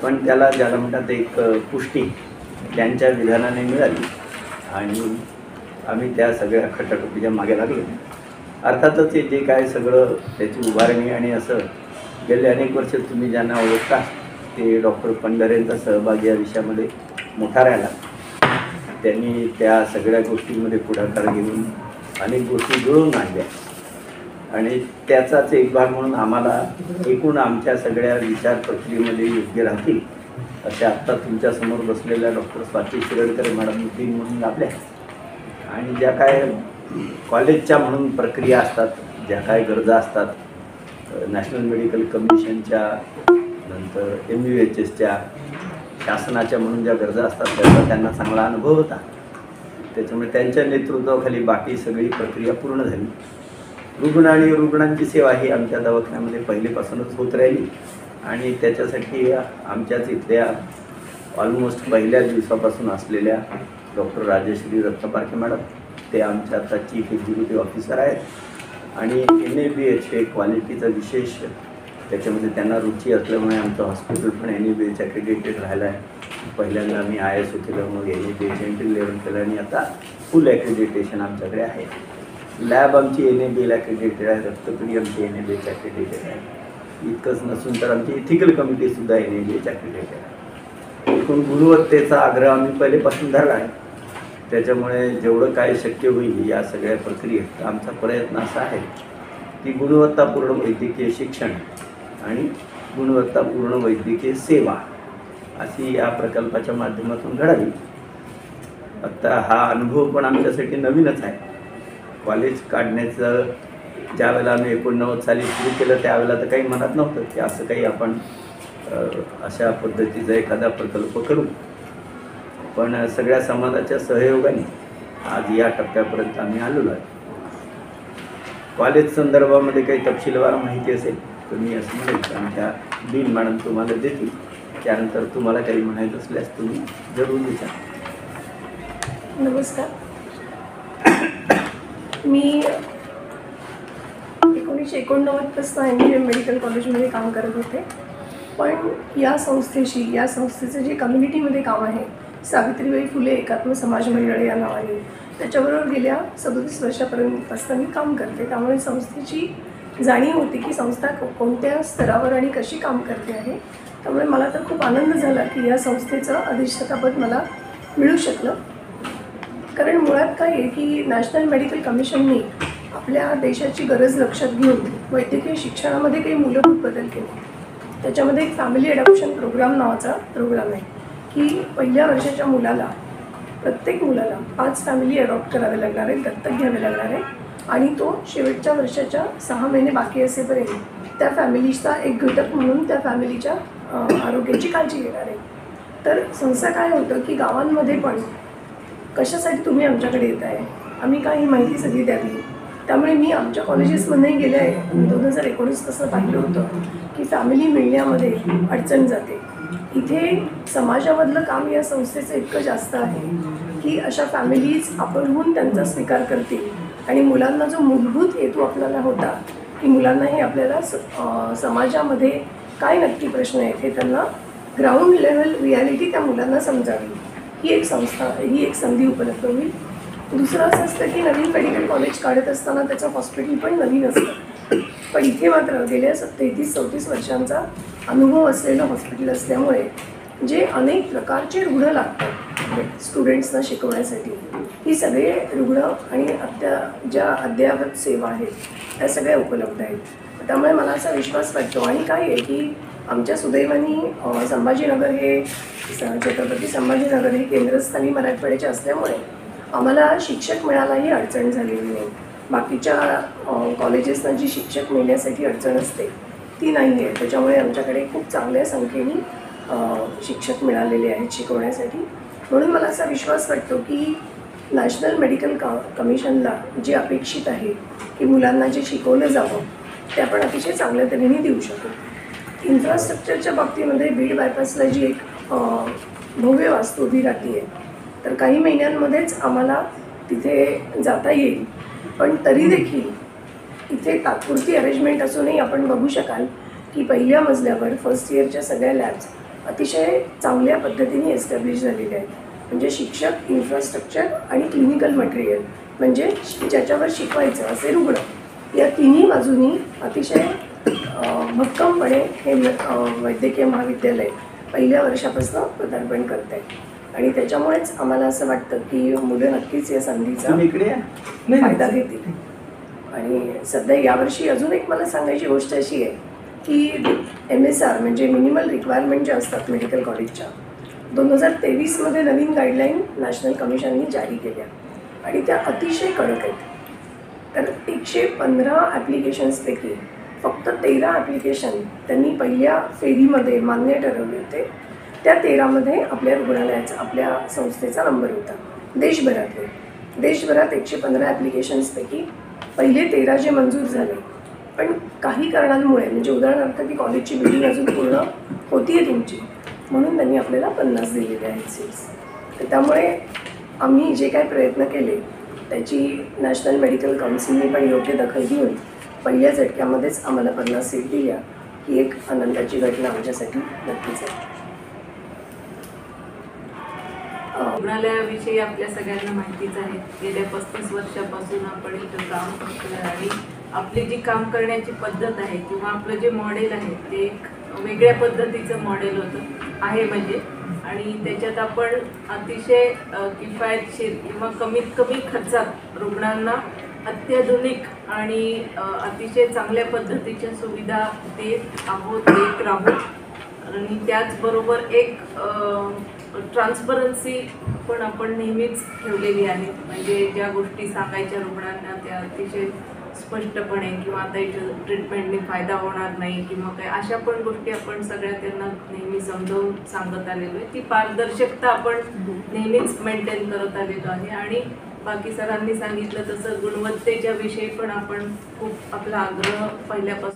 पण त्याला ज्याला म्हणतात एक पुष्टी त्यांच्या विधानाने मिळाली आणि आम्ही त्या सगळ्या खटाखटीच्या मागे लागलो. अर्थातच हे जे काय सगळं त्याची उभारणी आणि असं गेले अनेक वर्ष तुम्ही ज्यांना ओळखता ते डॉक्टर पंढरेंचा सहभाग या विषयामध्ये मोठा राहिला. त्यांनी त्या सगळ्या गोष्टींमध्ये पुढाकार घेऊन अनेक गोष्टी जुळवून आणल्या आणि त्याचाच एक भाग म्हणून आम्हाला एकूण आमच्या सगळ्या विचार प्रक्रियेमध्ये योग्य राहतील असे आत्ता तुमच्यासमोर बसलेल्या डॉक्टर स्वाती शिरडकर मॅडम तीन म्हणून आपल्या आणि ज्या काय कॉलेजच्या म्हणून प्रक्रिया असतात, ज्या काय गरजा असतात, नॅशनल मेडिकल कमिशनच्या नंतर MUHSच्या शासनाच्या म्हणून ज्या गरजा असतात त्याचा त्यांना चांगला अनुभव होता. त्याच्यामुळे त्यांच्या नेतृत्वाखाली बाकी सगळी प्रक्रिया पूर्ण झाली. रुग्ण आणि रुग्णांची सेवा ही आमच्या दवाखान्यामध्ये पहिलेपासूनच होत राहिली आणि त्याच्यासाठी आमच्याच इथल्या ऑलमोस्ट पहिल्या दिवसापासून असलेल्या डॉक्टर राजश्री रत्नपारखे मॅडम ते आमच्या आता चीफ एक्झिक्युटिव्ह ऑफिसर आहेत आणि NABH हे क्वालिटीचा विशेष त्याच्यामध्ये त्यांना रुची असल्यामुळे आमचं हॉस्पिटल पण NABH ॲक्रेडिटेड राहिलं आहे. पहिल्यांदा मी ISO केलं, मग NABH एंट्री लेवल केलं आणि आता फुल ॲक्रेडिटेशन आमच्याकडे आहे. लॅब आमची NABL ॲक्रेडिटेड आहे, रक्तपेढी आमची NABH ॲक्रेडिटेड आहे. इतकंच नसून तर आमची इथिकल कमिटीसुद्धा NABH ॲक्रेडिटेड आहे. एकूण गुणवत्तेचा आग्रह आम्ही पहिलेपासून धरला आहे. त्याच्यामुळे जेवढं काय शक्य होईल या सगळ्या प्रक्रियेत आमचा प्रयत्न असा आहे की गुणवत्तापूर्ण वैद्यकीय शिक्षण आणि गुणवत्तापूर्ण वैद्यकीय सेवा अशी या प्रकल्पाच्या माध्यमातून घडावी. आत्ता हा अनुभव पण आमच्यासाठी नवीनच आहे. कॉलेज काढण्याचं ज्या वेळेला आम्ही 89 साली सुरू केलं त्यावेळेला तर काही मनात नव्हतं की असं काही आपण अशा पद्धतीचा एखादा प्रकल्प करू. पण सगळ्या समाजाच्या सहयोगाने आज या टप्प्यापर्यंत आम्ही आलेलो आहे. कॉलेज संदर्भामध्ये काही तपशीलवार माहिती असेल तर मी असं म्हणेल की आमच्या डीन मॅडम तुम्हाला देतील. त्यानंतर तुम्हाला काही म्हणायचं असल्यास तुम्ही जरूर विचारा. नमस्कार. मी 1989 पासून MGM मेडिकल कॉलेजमध्ये काम करत होते. पण या संस्थेचं जे कम्युनिटीमध्ये काम आहे सावित्रीबाई फुले एकात्म समाज मंडळ या नावाने त्याच्याबरोबर गेल्या 37 वर्षापर्यंत मी काम करते. त्यामुळे संस्थेची जाणीव होती की संस्था कोणत्या स्तरावर आणि कशी काम करते आहे. त्यामुळे मला तर खूप आनंद झाला की या संस्थेचं अधिष्ठातापद मला मिळू शकलं. कारण मुळात काय आहे की नॅशनल मेडिकल कमिशनने आपल्या देशाची गरज लक्षात घेऊन वैद्यकीय शिक्षणामध्ये काही मूलभूत बदल केले. त्याच्यामध्ये एक फॅमिली अडॉप्शन प्रोग्राम नावाचा प्रोग्राम आहे की पहिल्या वर्षाच्या मुलाला प्रत्येक मुलाला 5 फॅमिली अडॉप्ट करावे लागणार आहे, दत्तक घ्यावे लागणार आहे आणि तो शेवटच्या वर्षाच्या 6 महिने बाकी असेपर्यंत त्या फॅमिलीचा एक घटक म्हणून त्या फॅमिलीच्या आरोग्याची काळजी घेणार आहे. तर संस्था काय होतं की गावांमध्ये पण कशासाठी तुम्ही आमच्याकडे येत आहे, आम्ही काय ही माहिती सगळी द्यावी. त्यामुळे मी आमच्या कॉलेजेसमध्येही गेल्या 2019 पासून पाहिलं होतं की फॅमिली मिळण्यामध्ये अडचण जाते. इथे समाजामधलं काम या संस्थेचं इतकं जास्त आहे की अशा फॅमिलीज आपणहून त्यांचा स्वीकार करतील आणि मुलांना जो मूलभूत हेतू आपल्याला होता की मुलांनाही आपल्याला समाजामध्ये काय नक्की प्रश्न आहेत हे त्यांना ग्राउंड लेवल रियालिटी त्या मुलांना समजावी, ही एक संधी उपलब्ध होईल. दुसरं असं असतं की नवीन मेडिकल कॉलेज काढत असताना त्याचं हॉस्पिटल पण नवीन असतं. पण इथे मात्र गेल्या 33-34 वर्षांचा अनुभव असलेलं हॉस्पिटल असल्यामुळे जे अनेक प्रकारचे रुग्ण लागतात स्टुडंट्सना शिकवण्यासाठी, ही सगळे रुग्ण आणि ज्या अद्ययावत सेवा आहेत त्या सगळ्या उपलब्ध आहेत. त्यामुळे मला असा विश्वास वाटतो. आणि काय आहे की आमच्या सुदैवानी संभाजीनगर हे छत्रपती संभाजीनगर हे केंद्रस्थानी मराठवाड्याचे असल्यामुळे आम्हाला शिक्षक मिळायलाही अडचण झालेली नाही. बाकीच्या कॉलेजेसना जी शिक्षक मिळण्यासाठी अडचण असते ती नाही आहे. त्याच्यामुळे आमच्याकडे खूप चांगल्या संख्येने शिक्षक मिळालेले आहेत शिकवण्यासाठी. म्हणून मला असा विश्वास वाटतो की नॅशनल मेडिकल कमिशनला जे अपेक्षित आहे की मुलांना जे शिकवलं जावं ते आपण अतिशय चांगल्या तऱ्हेने देऊ शकू. इन्फ्रास्ट्रक्चरच्या बाबतीमध्ये बीड बायपासला जी एक भव्य वास्तू उभी राहते आहे तर काही महिन्यांमध्येच आम्हाला तिथे जाता येईल. पण तरी देखील इथे तात्पुरती अरेंजमेंट असूनही आपण बघू शकाल की पहिल्या मजल्यावर फर्स्ट इयरच्या सगळ्या लॅब्स अतिशय चांगल्या पद्धतीने एस्टॅब्लिश झालेले आहेत. म्हणजे शिक्षक, इन्फ्रास्ट्रक्चर आणि क्लिनिकल मटेरियल, म्हणजे ज्याच्यावर शिकवायचं असे रुग्ण, या तिन्ही बाजूनी अतिशय भक्कमपणे हे वैद्यकीय महाविद्यालय पहिल्या वर्षापासून पदार्पण करत आहे. आणि त्याच्यामुळेच आम्हाला असं वाटतं की मुलं नक्कीच या संधीचा तुम्ही इकडे या. फायदा घेतील. आणि सध्या यावर्षी अजून एक मला सांगायची गोष्ट अशी आहे की MSR म्हणजे मिनिमल रिक्वायरमेंट ज्या असतात मेडिकल कॉलेजच्या, 2023मध्ये नवीन गाईडलाईन नॅशनल कमिशननी जारी केल्या आणि त्या अतिशय कडक आहेत. तर 115 ॲप्लिकेशन्सपैकी फक्त 13 ॲप्लिकेशन त्यांनी पहिल्या फेरीमध्ये मान्य ठरवले होते. त्या 13मध्ये आपल्या रुग्णालयाचा, आपल्या संस्थेचा नंबर होता. देशभरात 115 ॲप्लिकेशन्सपैकी पहिले 13 जे मंजूर झाले, पण काही कारणांमुळे, म्हणजे उदाहरणार्थ ती कॉलेजची बिल्डिंग अजून पूर्ण होती आहे तुमची, म्हणून त्यांनी आपल्याला 50 दिलेले आहेत सीट्स. तर त्यामुळे आम्ही जे काही प्रयत्न केले त्याची नॅशनल मेडिकल काउन्सिलने पण योग्य दखल घेऊन पहिल्या झटक्यामध्येच आम्हाला 50 सीट दिल्या. ही एक आनंदाची घटना आमच्यासाठी नक्कीच आहे. रुग्णालयाविषयी आपल्या सगळ्यांना माहितीच आहे. गेल्या 35 वर्षापासून आपण इथं काम करतोय आणि आपली जी काम करण्याची पद्धत आहे किंवा आपलं जे मॉडेल आहे ते एक वेगळ्या पद्धतीचं मॉडेल आहे म्हणजे. आणि त्याच्यात आपण अतिशय किफायतशीर किंवा कमीत कमी खर्चात रुग्णांना अत्याधुनिक आणि अतिशय चांगल्या पद्धतीच्या सुविधा देत राहू. आणि त्याचबरोबर एक ट्रान्सपरन्सी पण आपण नेहमीच ठेवलेली आहे. म्हणजे ज्या गोष्टी सांगायच्या रुग्णांना त्या अतिशय स्पष्टपणे, किंवा आता याच्या ट्रीटमेंटने फायदा होणार नाही किंवा काय, अशा पण गोष्टी आपण सगळ्या त्यांना नेहमी समजावून सांगत आलेलो आहे. ती पारदर्शकता आपण नेहमीच मेंटेन करत आलेलो आहे. आणि बाकी सरांनी सांगितलं तसं गुणवत्तेच्या विषयी पण आपण खूप आपला आग्रह पहिल्यापासून